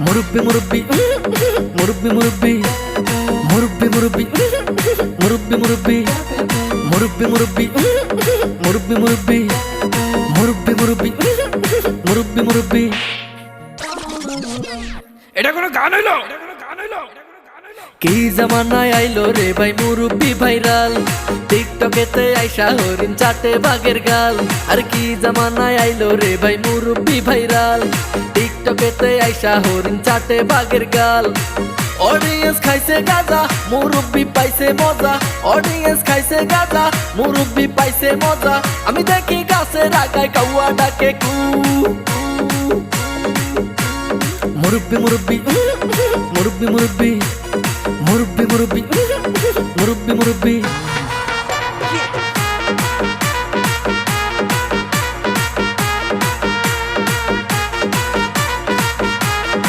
মুরব্বি মুরব্বি মুরব্বি মুরব্বি মুরব্বি মুরব্বি মুরব্বি মুরব্বি মুরব্বি মুরব্বি মুরব্বি মুরব্বি মুরব্বি মুরব্বি মুরব্বি মুরব্বি। এটা কোনো গান হইলো? কি জামানায় আইলো রে ভাই মুরব্বি ভাইরাল, টিকটকেতে আইসা হরিণ চাটে বাঘের গাল। আর কি জামানায় আইলো রে ভাই মুরব্বি ভাইরাল, টিকটকেতে আইসা হরিণ চাটে বাঘের গাল। অডিয়েন্স খাইছে গাঁজা, মুরব্বি পাইছে মজা। অডিয়েন্স খাইছে গাঁজা, মুরব্বি পাইছে মজা। আমি দেখি গাছের আগায় কাউয়া ডাকে কু। মুরব্বি মুরব্বি মুরব্বি মুরব্বি মুরব্বি মুরব্বি মুরব্বি মুরব্বি।